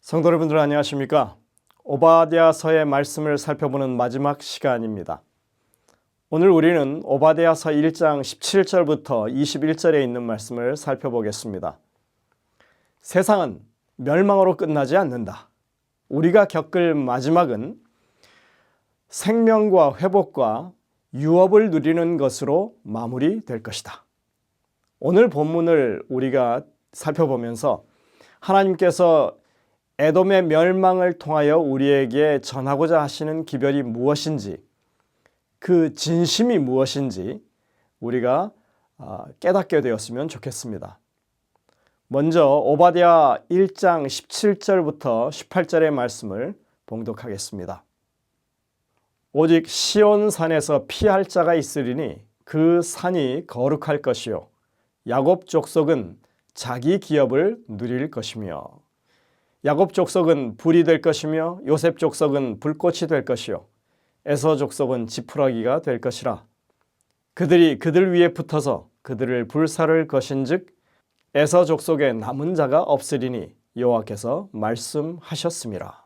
성도 여러분들 안녕하십니까? 오바댜서의 말씀을 살펴보는 마지막 시간입니다. 오늘 우리는 오바댜서 1장 17절부터 21절에 있는 말씀을 살펴보겠습니다. 세상은 멸망으로 끝나지 않는다. 우리가 겪을 마지막은 생명과 회복과 유업을 누리는 것으로 마무리될 것이다. 오늘 본문을 우리가 살펴보면서 하나님께서 에돔의 멸망을 통하여 우리에게 전하고자 하시는 기별이 무엇인지, 그 진심이 무엇인지 우리가 깨닫게 되었으면 좋겠습니다. 먼저 오바댜 1장 17절부터 18절의 말씀을 봉독하겠습니다. 오직 시온산에서 피할 자가 있으리니 그 산이 거룩할 것이요 야곱 족속은 자기 기업을 누릴 것이며 야곱 족속은 불이 될 것이며 요셉 족속은 불꽃이 될 것이요 에서 족속은 지푸라기가 될 것이라. 그들이 그들 위에 붙어서 그들을 불사를 것인즉 에서 족속에 남은 자가 없으리니 여호와께서 말씀하셨음이라.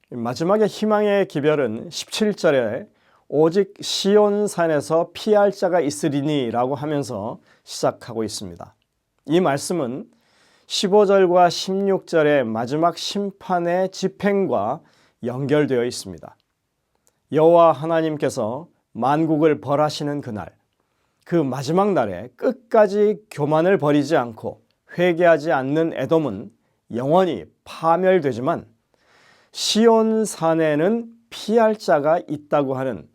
마지막에 희망의 기별은 17절에 오직 시온산에서 피할 자가 있으리니 라고 하면서 시작하고 있습니다. 이 말씀은 15절과 16절의 마지막 심판의 집행과 연결되어 있습니다. 여호와 하나님께서 만국을 벌하시는 그날, 그 마지막 날에 끝까지 교만을 버리지 않고 회개하지 않는 에돔은 영원히 파멸되지만 시온산에는 피할 자가 있다고 하는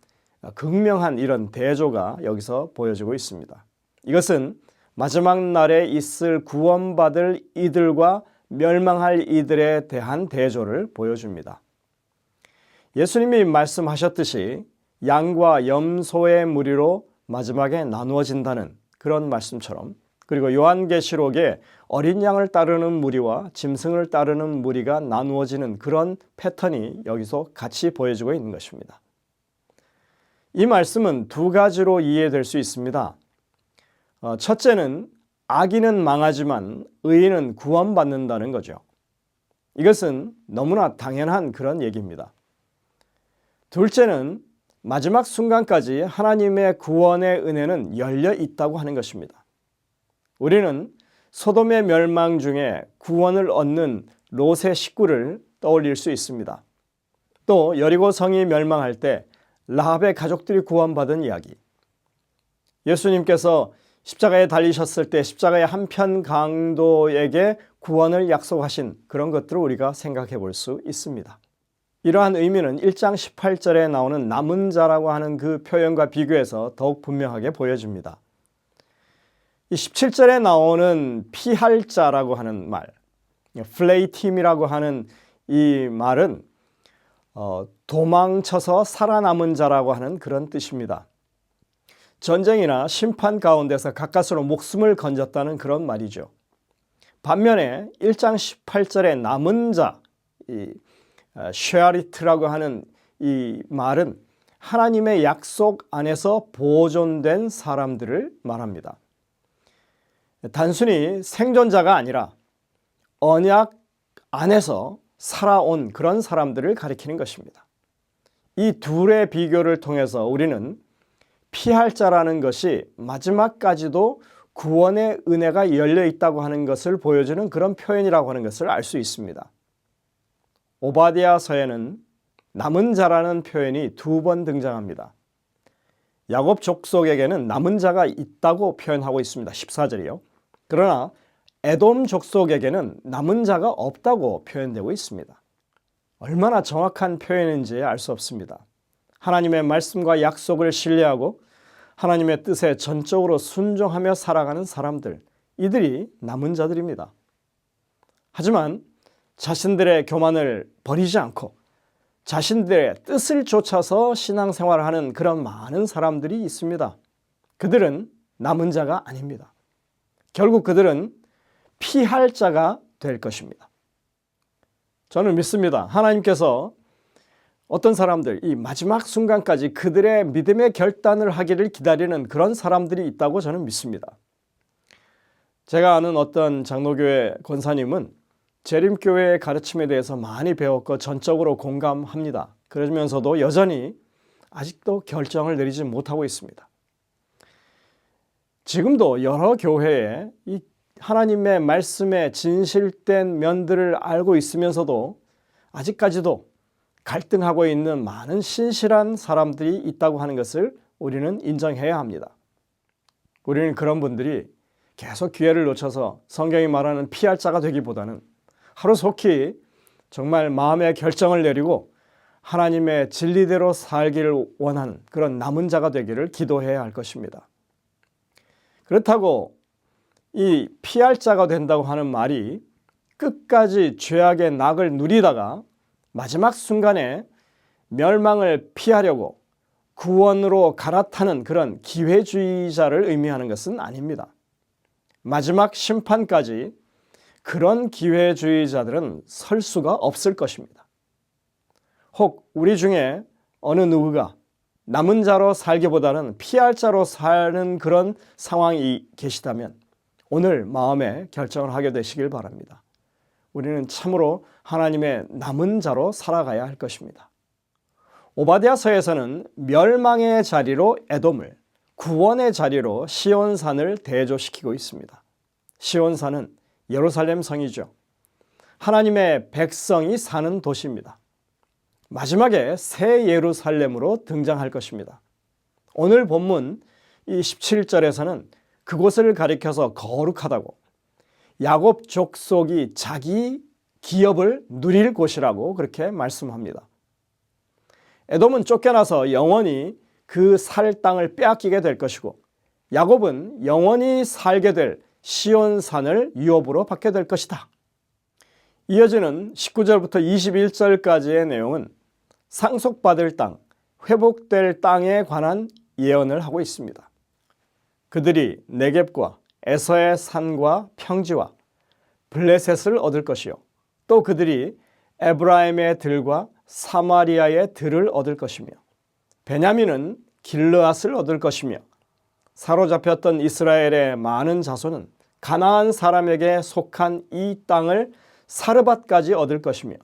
극명한 이런 대조가 여기서 보여지고 있습니다. 이것은 마지막 날에 있을 구원받을 이들과 멸망할 이들에 대한 대조를 보여줍니다. 예수님이 말씀하셨듯이 양과 염소의 무리로 마지막에 나누어진다는 그런 말씀처럼, 그리고 요한계시록에 어린 양을 따르는 무리와 짐승을 따르는 무리가 나누어지는 그런 패턴이 여기서 같이 보여지고 있는 것입니다. 이 말씀은 두 가지로 이해될 수 있습니다. 첫째는 악인은 망하지만 의인은 구원받는다는 거죠. 이것은 너무나 당연한 그런 얘기입니다. 둘째는 마지막 순간까지 하나님의 구원의 은혜는 열려 있다고 하는 것입니다. 우리는 소돔의 멸망 중에 구원을 얻는 롯의 식구를 떠올릴 수 있습니다. 또 여리고 성이 멸망할 때 라합의 가족들이 구원받은 이야기, 예수님께서 십자가에 달리셨을 때 십자가의 한편 강도에게 구원을 약속하신 그런 것들을 우리가 생각해 볼 수 있습니다. 이러한 의미는 1장 18절에 나오는 남은 자라고 하는 그 표현과 비교해서 더욱 분명하게 보여집니다. 이 17절에 나오는 피할 자라고 하는 말, 플레이팀이라고 하는 이 말은 도망쳐서 살아남은 자라고 하는 그런 뜻입니다. 전쟁이나 심판 가운데서 가까스로 목숨을 건졌다는 그런 말이죠. 반면에 1장 18절에 남은 자, 쉐아리트라고 하는 이 말은 하나님의 약속 안에서 보존된 사람들을 말합니다. 단순히 생존자가 아니라 언약 안에서 살아온 그런 사람들을 가리키는 것입니다. 이 둘의 비교를 통해서 우리는 피할 자라는 것이 마지막까지도 구원의 은혜가 열려 있다고 하는 것을 보여주는 그런 표현이라고 하는 것을 알 수 있습니다. 오바댜서에는 남은 자라는 표현이 두 번 등장합니다. 야곱 족속에게는 남은 자가 있다고 표현하고 있습니다. 14절이요. 그러나 에돔 족속에게는 남은 자가 없다고 표현되고 있습니다. 얼마나 정확한 표현인지 알 수 없습니다. 하나님의 말씀과 약속을 신뢰하고 하나님의 뜻에 전적으로 순종하며 살아가는 사람들, 이들이 남은 자들입니다. 하지만 자신들의 교만을 버리지 않고 자신들의 뜻을 쫓아서 신앙생활을 하는 그런 많은 사람들이 있습니다. 그들은 남은 자가 아닙니다. 결국 그들은 피할 자가 될 것입니다. 저는 믿습니다. 하나님께서 어떤 사람들, 이 마지막 순간까지 그들의 믿음의 결단을 하기를 기다리는 그런 사람들이 있다고 저는 믿습니다. 제가 아는 어떤 장로교회 권사님은 재림교회의 가르침에 대해서 많이 배웠고 전적으로 공감합니다. 그러면서도 여전히 아직도 결정을 내리지 못하고 있습니다. 지금도 여러 교회에 이 하나님의 말씀의 진실된 면들을 알고 있으면서도 아직까지도 갈등하고 있는 많은 신실한 사람들이 있다고 하는 것을 우리는 인정해야 합니다. 우리는 그런 분들이 계속 기회를 놓쳐서 성경이 말하는 피할 자가 되기보다는 하루속히 정말 마음의 결정을 내리고 하나님의 진리대로 살기를 원하는 그런 남은 자가 되기를 기도해야 할 것입니다. 그렇다고 이 피할 자가 된다고 하는 말이 끝까지 죄악의 낙을 누리다가 마지막 순간에 멸망을 피하려고 구원으로 갈아타는 그런 기회주의자를 의미하는 것은 아닙니다. 마지막 심판까지 그런 기회주의자들은 설 수가 없을 것입니다. 혹 우리 중에 어느 누구가 남은 자로 살기보다는 피할 자로 사는 그런 상황이 계시다면 오늘 마음에 결정을 하게 되시길 바랍니다. 우리는 참으로 하나님의 남은 자로 살아가야 할 것입니다. 오바댜서에서는 멸망의 자리로 에돔을, 구원의 자리로 시온산을 대조시키고 있습니다. 시온산은 예루살렘 성이죠. 하나님의 백성이 사는 도시입니다. 마지막에 새 예루살렘으로 등장할 것입니다. 오늘 본문 이 17절에서는 그곳을 가리켜서 거룩하다고, 야곱 족속이 자기 기업을 누릴 곳이라고 그렇게 말씀합니다. 에돔은 쫓겨나서 영원히 그 살 땅을 빼앗기게 될 것이고, 야곱은 영원히 살게 될 시온산을 유업으로 받게 될 것이다. 이어지는 19절부터 21절까지의 내용은 상속받을 땅, 회복될 땅에 관한 예언을 하고 있습니다. 그들이 네겝과 에서의 산과 평지와 블레셋을 얻을 것이요, 또 그들이 에브라임의 들과 사마리아의 들을 얻을 것이며, 베냐민은 길르앗을 얻을 것이며, 사로잡혔던 이스라엘의 많은 자손은 가나안 사람에게 속한 이 땅을 사르밧까지 얻을 것이며,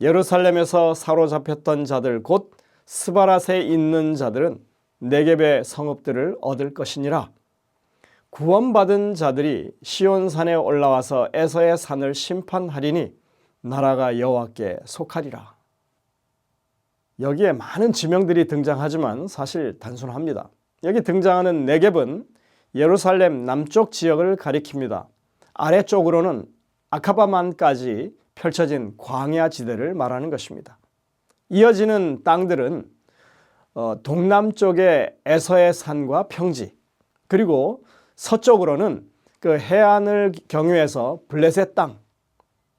예루살렘에서 사로잡혔던 자들 곧 스바랏에 있는 자들은 네겝의 성읍들을 얻을 것이니라. 구원받은 자들이 시온산에 올라와서 에서의 산을 심판하리니 나라가 여호와께 속하리라. 여기에 많은 지명들이 등장하지만 사실 단순합니다. 여기 등장하는 네겝은 예루살렘 남쪽 지역을 가리킵니다. 아래쪽으로는 아카바만까지 펼쳐진 광야 지대를 말하는 것입니다. 이어지는 땅들은 동남쪽의 에서의 산과 평지, 그리고 서쪽으로는 그 해안을 경유해서 블레셋 땅,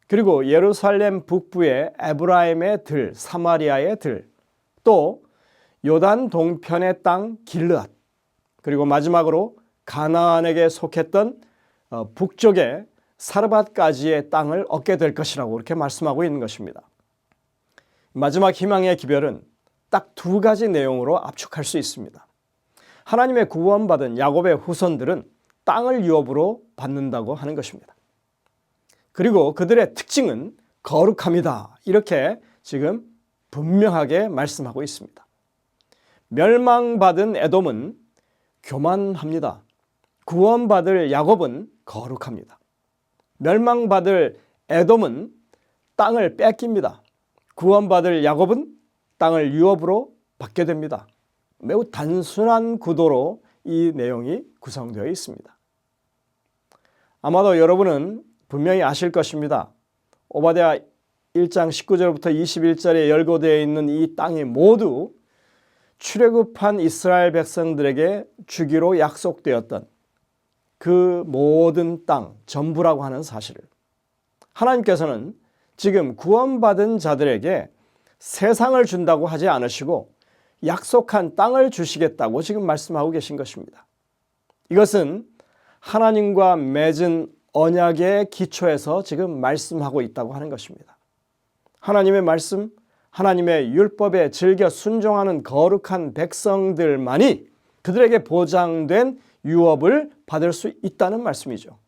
그리고 예루살렘 북부의 에브라임의 들, 사마리아의 들, 또 요단 동편의 땅 길르앗, 그리고 마지막으로 가나안에게 속했던 북쪽의 사르밧까지의 땅을 얻게 될 것이라고 그렇게 말씀하고 있는 것입니다. 마지막 희망의 기별은 딱 두 가지 내용으로 압축할 수 있습니다. 하나님의 구원받은 야곱의 후손들은 땅을 유업으로 받는다고 하는 것입니다. 그리고 그들의 특징은 거룩함이다, 이렇게 지금 분명하게 말씀하고 있습니다. 멸망받은 에돔은 교만합니다. 구원받을 야곱은 거룩합니다. 멸망받을 에돔은 땅을 뺏깁니다. 구원받을 야곱은 땅을 유업으로 받게 됩니다. 매우 단순한 구도로 이 내용이 구성되어 있습니다. 아마도 여러분은 분명히 아실 것입니다. 오바댜 1장 19절부터 21절에 열거되어 있는 이 땅이 모두 출애굽한 이스라엘 백성들에게 주기로 약속되었던 그 모든 땅 전부라고 하는 사실을, 하나님께서는 지금 구원받은 자들에게 세상을 준다고 하지 않으시고 약속한 땅을 주시겠다고 지금 말씀하고 계신 것입니다. 이것은 하나님과 맺은 언약의 기초에서 지금 말씀하고 있다고 하는 것입니다. 하나님의 말씀, 하나님의 율법에 즐겨 순종하는 거룩한 백성들만이 그들에게 보장된 유업을 받을 수 있다는 말씀이죠.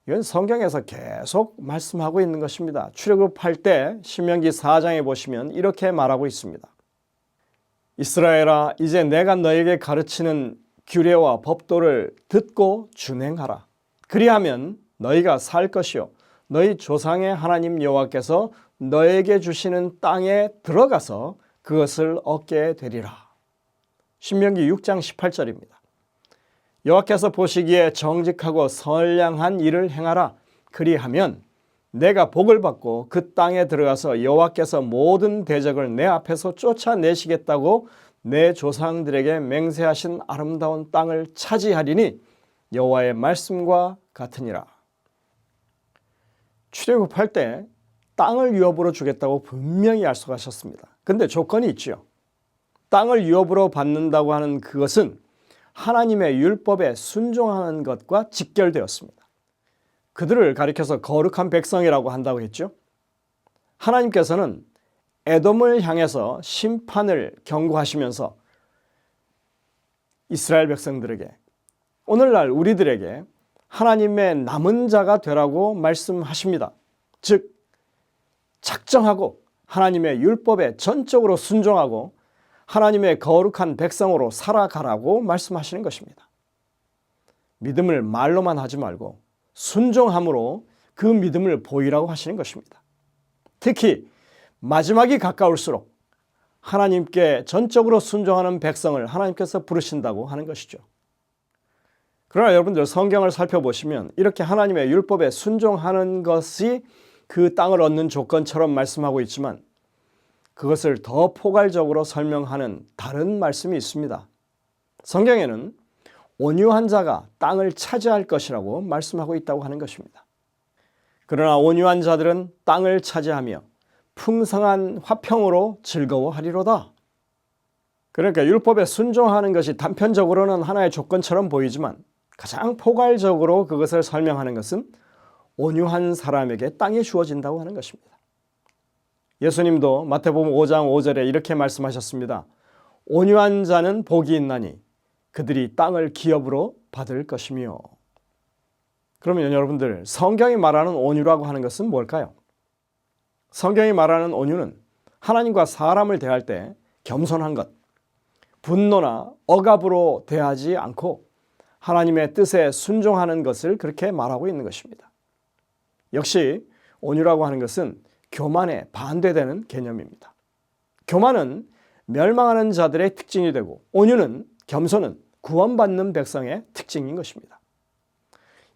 이건 성경에서 계속 말씀하고 있는 것입니다. 출애굽할 때 신명기 4장에 보시면 이렇게 말하고 있습니다. 이스라엘아, 이제 내가 너에게 가르치는 규례와 법도를 듣고 준행하라. 그리하면 너희가 살 것이요 너희 조상의 하나님 여호와께서 너에게 주시는 땅에 들어가서 그것을 얻게 되리라. 신명기 6장 18절입니다. 여호와께서 보시기에 정직하고 선량한 일을 행하라. 그리하면 내가 복을 받고 그 땅에 들어가서 여호와께서 모든 대적을 내 앞에서 쫓아내시겠다고 내 조상들에게 맹세하신 아름다운 땅을 차지하리니 여호와의 말씀과 같으니라. 출애굽할 때 땅을 유업으로 주겠다고 분명히 약속하셨습니다. 근데 조건이 있죠. 땅을 유업으로 받는다고 하는 그것은 하나님의 율법에 순종하는 것과 직결되었습니다. 그들을 가리켜서 거룩한 백성이라고 한다고 했죠. 하나님께서는 에돔을 향해서 심판을 경고하시면서 이스라엘 백성들에게 오늘날 우리들에게 하나님의 남은 자가 되라고 말씀하십니다. 즉 작정하고 하나님의 율법에 전적으로 순종하고 하나님의 거룩한 백성으로 살아가라고 말씀하시는 것입니다. 믿음을 말로만 하지 말고 순종함으로 그 믿음을 보이라고 하시는 것입니다. 특히 마지막이 가까울수록 하나님께 전적으로 순종하는 백성을 하나님께서 부르신다고 하는 것이죠. 그러나 여러분들 성경을 살펴보시면 이렇게 하나님의 율법에 순종하는 것이 그 땅을 얻는 조건처럼 말씀하고 있지만 그것을 더 포괄적으로 설명하는 다른 말씀이 있습니다. 성경에는 온유한 자가 땅을 차지할 것이라고 말씀하고 있다고 하는 것입니다. 그러나 온유한 자들은 땅을 차지하며 풍성한 화평으로 즐거워하리로다. 그러니까 율법에 순종하는 것이 단편적으로는 하나의 조건처럼 보이지만 가장 포괄적으로 그것을 설명하는 것은 온유한 사람에게 땅이 주어진다고 하는 것입니다. 예수님도 마태복음 5장 5절에 이렇게 말씀하셨습니다. 온유한 자는 복이 있나니 그들이 땅을 기업으로 받을 것이며. 그러면 여러분들 성경이 말하는 온유라고 하는 것은 뭘까요? 성경이 말하는 온유는 하나님과 사람을 대할 때 겸손한 것, 분노나 억압으로 대하지 않고 하나님의 뜻에 순종하는 것을 그렇게 말하고 있는 것입니다. 역시 온유라고 하는 것은 교만에 반대되는 개념입니다. 교만은 멸망하는 자들의 특징이 되고 온유는 겸손은 구원받는 백성의 특징인 것입니다.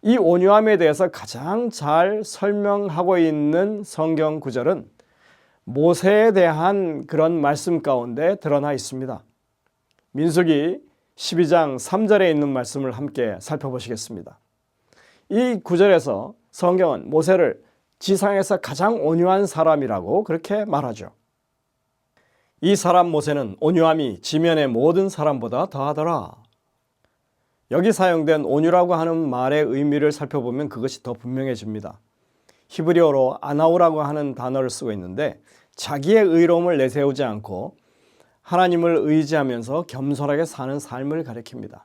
이 온유함에 대해서 가장 잘 설명하고 있는 성경 구절은 모세에 대한 그런 말씀 가운데 드러나 있습니다. 민수기 12장 3절에 있는 말씀을 함께 살펴보시겠습니다. 이 구절에서 성경은 모세를 지상에서 가장 온유한 사람이라고 그렇게 말하죠. 이 사람 모세는 온유함이 지면의 모든 사람보다 더하더라. 여기 사용된 온유라고 하는 말의 의미를 살펴보면 그것이 더 분명해집니다. 히브리어로 아나우라고 하는 단어를 쓰고 있는데 자기의 의로움을 내세우지 않고 하나님을 의지하면서 겸손하게 사는 삶을 가리킵니다.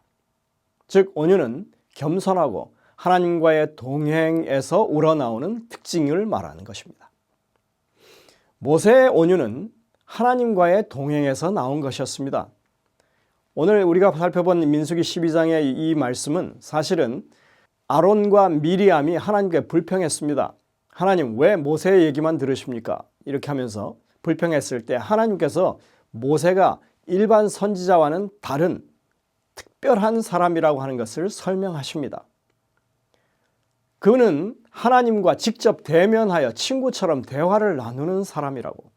즉 온유는 겸손하고 하나님과의 동행에서 우러나오는 특징을 말하는 것입니다. 모세의 온유는 하나님과의 동행에서 나온 것이었습니다. 오늘 우리가 살펴본 민수기 12장의 이 말씀은 사실은 아론과 미리암이 하나님께 불평했습니다. 하나님 왜 모세의 얘기만 들으십니까? 이렇게 하면서 불평했을 때 하나님께서 모세가 일반 선지자와는 다른 특별한 사람이라고 하는 것을 설명하십니다. 그는 하나님과 직접 대면하여 친구처럼 대화를 나누는 사람이라고.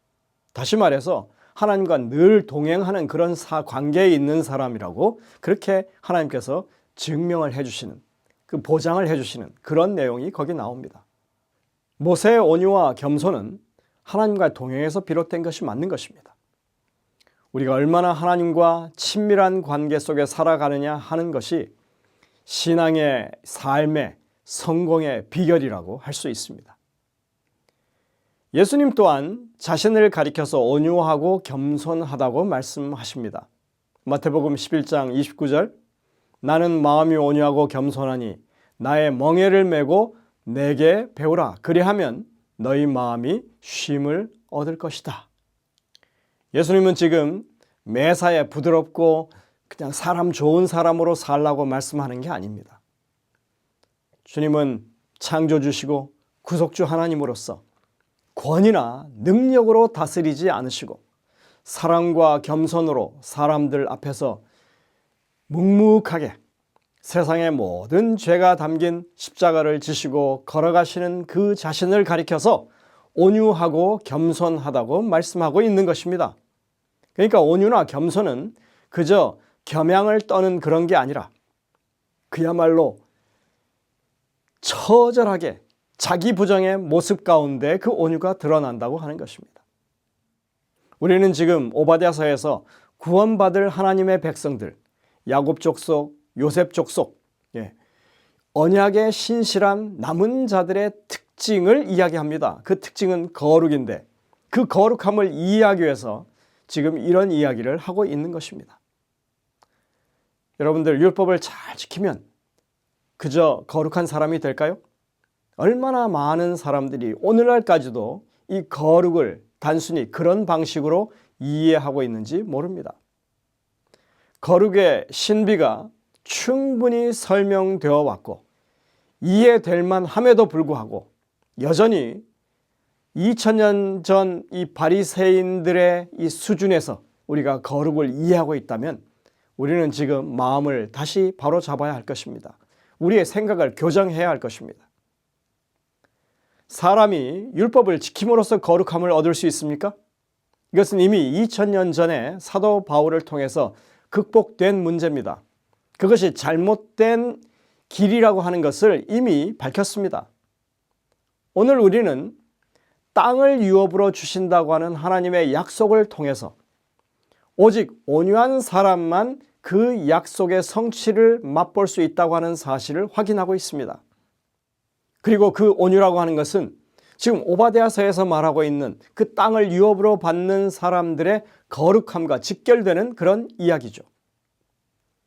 다시 말해서 하나님과 늘 동행하는 그런 관계에 있는 사람이라고 그렇게 하나님께서 증명을 해주시는, 그 보장을 해주시는 그런 내용이 거기 나옵니다. 모세의 온유와 겸손은 하나님과 동행에서 비롯된 것이 맞는 것입니다. 우리가 얼마나 하나님과 친밀한 관계 속에 살아가느냐 하는 것이 신앙의 삶의 성공의 비결이라고 할 수 있습니다. 예수님 또한 자신을 가리켜서 온유하고 겸손하다고 말씀하십니다. 마태복음 11장 29절 나는 마음이 온유하고 겸손하니 나의 멍에를 메고 내게 배우라. 그리하면 너희 마음이 쉼을 얻을 것이다. 예수님은 지금 매사에 부드럽고 그냥 사람 좋은 사람으로 살라고 말씀하는 게 아닙니다. 주님은 창조주시고 구속주 하나님으로서 권위나 능력으로 다스리지 않으시고 사랑과 겸손으로 사람들 앞에서 묵묵하게 세상의 모든 죄가 담긴 십자가를 지시고 걸어가시는 그 자신을 가리켜서 온유하고 겸손하다고 말씀하고 있는 것입니다. 그러니까 온유나 겸손은 그저 겸양을 떠는 그런 게 아니라 그야말로 처절하게 자기 부정의 모습 가운데 그 온유가 드러난다고 하는 것입니다. 우리는 지금 오바댜서에서 구원받을 하나님의 백성들, 야곱 족속, 요셉 족속, 언약의 신실한 남은 자들의 특징을 이야기합니다. 그 특징은 거룩인데 그 거룩함을 이해하기 위해서 지금 이런 이야기를 하고 있는 것입니다. 여러분들 율법을 잘 지키면 그저 거룩한 사람이 될까요? 얼마나 많은 사람들이 오늘날까지도 이 거룩을 단순히 그런 방식으로 이해하고 있는지 모릅니다. 거룩의 신비가 충분히 설명되어 왔고 이해될 만함에도 불구하고 여전히 2000년 전 이 바리새인들의 이 수준에서 우리가 거룩을 이해하고 있다면 우리는 지금 마음을 다시 바로잡아야 할 것입니다. 우리의 생각을 교정해야 할 것입니다. 사람이 율법을 지킴으로써 거룩함을 얻을 수 있습니까? 이것은 이미 2000년 전에 사도 바울을 통해서 극복된 문제입니다. 그것이 잘못된 길이라고 하는 것을 이미 밝혔습니다. 오늘 우리는 땅을 유업으로 주신다고 하는 하나님의 약속을 통해서 오직 온유한 사람만 그 약속의 성취를 맛볼 수 있다고 하는 사실을 확인하고 있습니다. 그리고 그 온유라고 하는 것은 지금 오바댜서에서 말하고 있는 그 땅을 유업으로 받는 사람들의 거룩함과 직결되는 그런 이야기죠.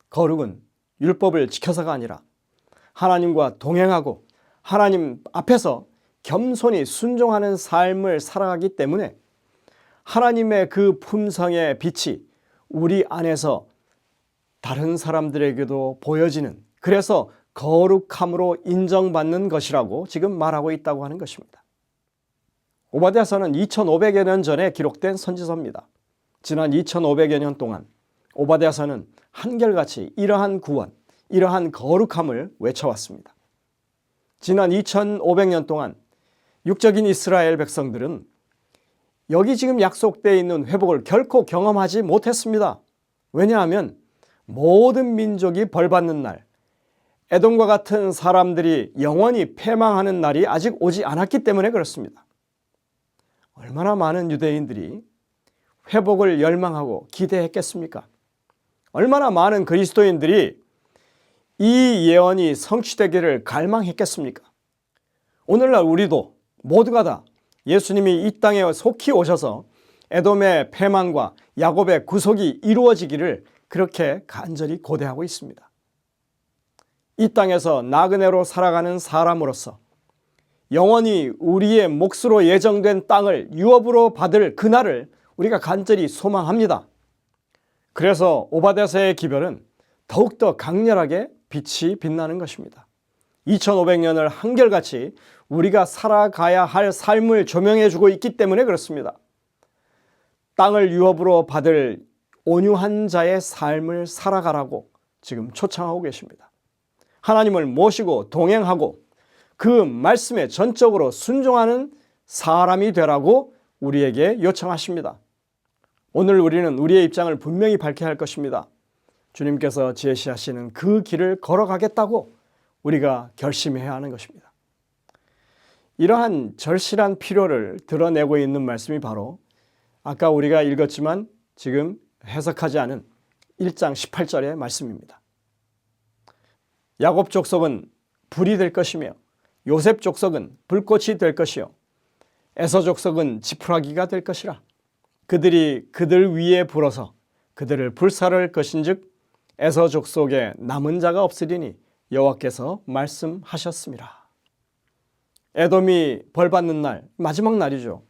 거룩은 율법을 지켜서가 아니라 하나님과 동행하고 하나님 앞에서 겸손히 순종하는 삶을 살아가기 때문에 하나님의 그 품성의 빛이 우리 안에서 다른 사람들에게도 보여지는, 그래서 거룩함으로 인정받는 것이라고 지금 말하고 있다고 하는 것입니다. 오바댜서는 2500여 년 전에 기록된 선지서입니다. 지난 2500여 년 동안 오바댜서는 한결같이 이러한 구원, 이러한 거룩함을 외쳐왔습니다. 지난 2500년 동안 육적인 이스라엘 백성들은 여기 지금 약속되어 있는 회복을 결코 경험하지 못했습니다. 왜냐하면 모든 민족이 벌받는 날, 에돔과 같은 사람들이 영원히 패망하는 날이 아직 오지 않았기 때문에 그렇습니다. 얼마나 많은 유대인들이 회복을 열망하고 기대했겠습니까? 얼마나 많은 그리스도인들이 이 예언이 성취되기를 갈망했겠습니까? 오늘날 우리도 모두가 다 예수님이 이 땅에 속히 오셔서 에돔의 패망과 야곱의 구속이 이루어지기를 그렇게 간절히 고대하고 있습니다. 이 땅에서 나그네로 살아가는 사람으로서 영원히 우리의 몫으로 예정된 땅을 유업으로 받을 그날을 우리가 간절히 소망합니다. 그래서 오바댜서의 기별은 더욱더 강렬하게 빛이 빛나는 것입니다. 2500년을 한결같이 우리가 살아가야 할 삶을 조명해주고 있기 때문에 그렇습니다. 땅을 유업으로 받을 온유한 자의 삶을 살아가라고 지금 초청하고 계십니다. 하나님을 모시고 동행하고 그 말씀에 전적으로 순종하는 사람이 되라고 우리에게 요청하십니다. 오늘 우리는 우리의 입장을 분명히 밝혀야 할 것입니다. 주님께서 제시하시는 그 길을 걸어가겠다고 우리가 결심해야 하는 것입니다. 이러한 절실한 필요를 드러내고 있는 말씀이 바로 아까 우리가 읽었지만 지금 해석하지 않은 1장 18절의 말씀입니다. 야곱 족속은 불이 될 것이며 요셉 족속은 불꽃이 될 것이요 에서 족속은 지푸라기가 될 것이라. 그들이 그들 위에 불어서 그들을 불살할 것인즉 에서 족속에 남은 자가 없으리니 여호와께서 말씀하셨습니다. 에돔이 벌받는 날, 마지막 날이죠.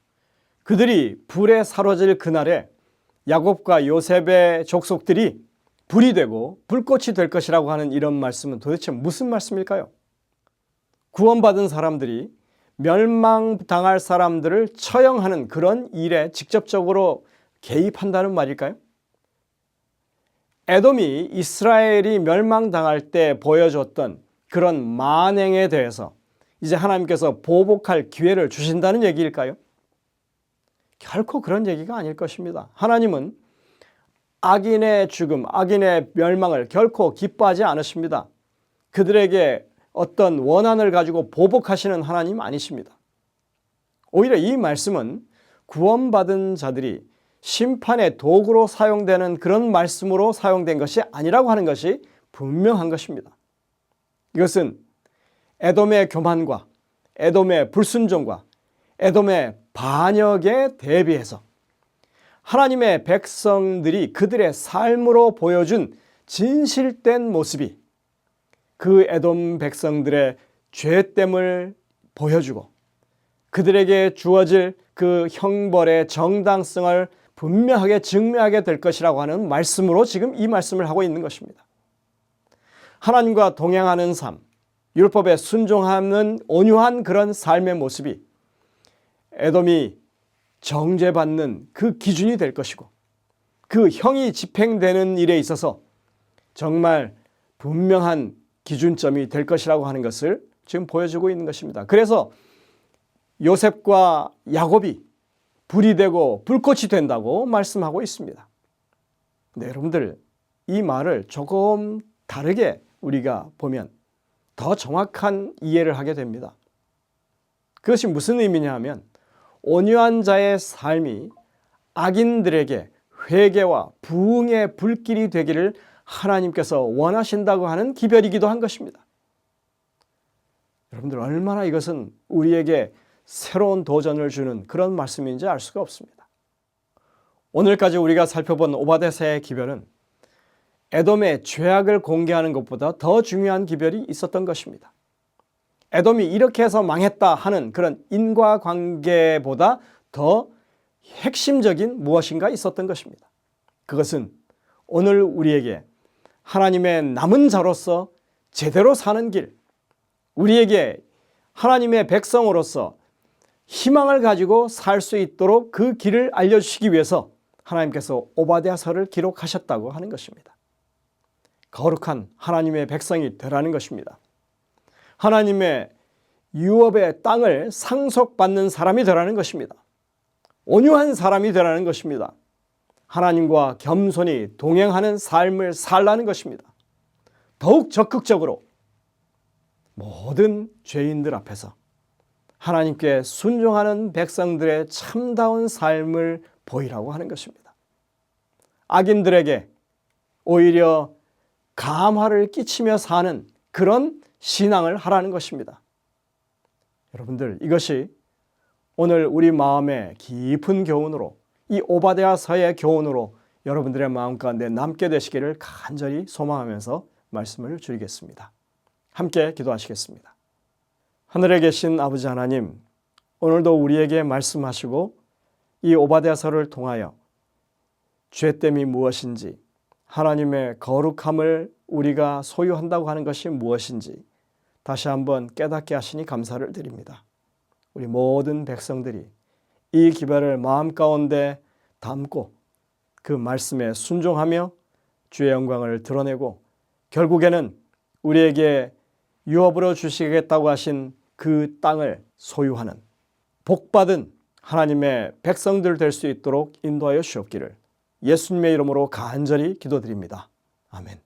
그들이 불에 사로질 그날에 야곱과 요셉의 족속들이 불이 되고 불꽃이 될 것이라고 하는 이런 말씀은 도대체 무슨 말씀일까요? 구원받은 사람들이 멸망당할 사람들을 처형하는 그런 일에 직접적으로 개입한다는 말일까요? 에돔이 이스라엘이 멸망당할 때 보여줬던 그런 만행에 대해서 이제 하나님께서 보복할 기회를 주신다는 얘기일까요? 결코 그런 얘기가 아닐 것입니다. 하나님은 악인의 죽음, 악인의 멸망을 결코 기뻐하지 않으십니다. 그들에게 어떤 원한을 가지고 보복하시는 하나님 아니십니다. 오히려 이 말씀은 구원받은 자들이 심판의 도구로 사용되는 그런 말씀으로 사용된 것이 아니라고 하는 것이 분명한 것입니다. 이것은 에돔의 교만과 에돔의 불순종과 에돔의 반역에 대비해서 하나님의 백성들이 그들의 삶으로 보여준 진실된 모습이 그 에돔 백성들의 죄됨을 보여주고 그들에게 주어질 그 형벌의 정당성을 분명하게 증명하게 될 것이라고 하는 말씀으로 지금 이 말씀을 하고 있는 것입니다. 하나님과 동행하는 삶, 율법에 순종하는 온유한 그런 삶의 모습이 에돔이 정죄받는 그 기준이 될 것이고 그 형이 집행되는 일에 있어서 정말 분명한 기준점이 될 것이라고 하는 것을 지금 보여주고 있는 것입니다. 그래서 요셉과 야곱이 불이 되고 불꽃이 된다고 말씀하고 있습니다. 네, 여러분들 이 말을 조금 다르게 우리가 보면 더 정확한 이해를 하게 됩니다. 그것이 무슨 의미냐 하면 온유한 자의 삶이 악인들에게 회개와 부흥의 불길이 되기를 하나님께서 원하신다고 하는 기별이기도 한 것입니다. 여러분들 얼마나 이것은 우리에게 새로운 도전을 주는 그런 말씀인지 알 수가 없습니다. 오늘까지 우리가 살펴본 오바댜의 기별은 에돔의 죄악을 공개하는 것보다 더 중요한 기별이 있었던 것입니다. 에돔이 이렇게 해서 망했다 하는 그런 인과관계보다 더 핵심적인 무엇인가 있었던 것입니다. 그것은 오늘 우리에게 하나님의 남은 자로서 제대로 사는 길, 우리에게 하나님의 백성으로서 희망을 가지고 살 수 있도록 그 길을 알려주시기 위해서 하나님께서 오바댜서를 기록하셨다고 하는 것입니다. 거룩한 하나님의 백성이 되라는 것입니다. 하나님의 유업의 땅을 상속받는 사람이 되라는 것입니다. 온유한 사람이 되라는 것입니다. 하나님과 겸손히 동행하는 삶을 살라는 것입니다. 더욱 적극적으로 모든 죄인들 앞에서 하나님께 순종하는 백성들의 참다운 삶을 보이라고 하는 것입니다. 악인들에게 오히려 감화를 끼치며 사는 그런 신앙을 하라는 것입니다. 여러분들 이것이 오늘 우리 마음의 깊은 교훈으로 이 오바댜서의 교훈으로 여러분들의 마음 가운데 남게 되시기를 간절히 소망하면서 말씀을 드리겠습니다. 함께 기도하시겠습니다. 하늘에 계신 아버지 하나님, 오늘도 우리에게 말씀하시고 이 오바댜서를 통하여 죄됨이 무엇인지, 하나님의 거룩함을 우리가 소유한다고 하는 것이 무엇인지 다시 한번 깨닫게 하시니 감사를 드립니다. 우리 모든 백성들이 이 기별을 마음 가운데 담고 그 말씀에 순종하며 주의 영광을 드러내고 결국에는 우리에게 유업으로 주시겠다고 하신 그 땅을 소유하는 복받은 하나님의 백성들 될 수 있도록 인도하여 주옵기를 예수님의 이름으로 간절히 기도드립니다. 아멘.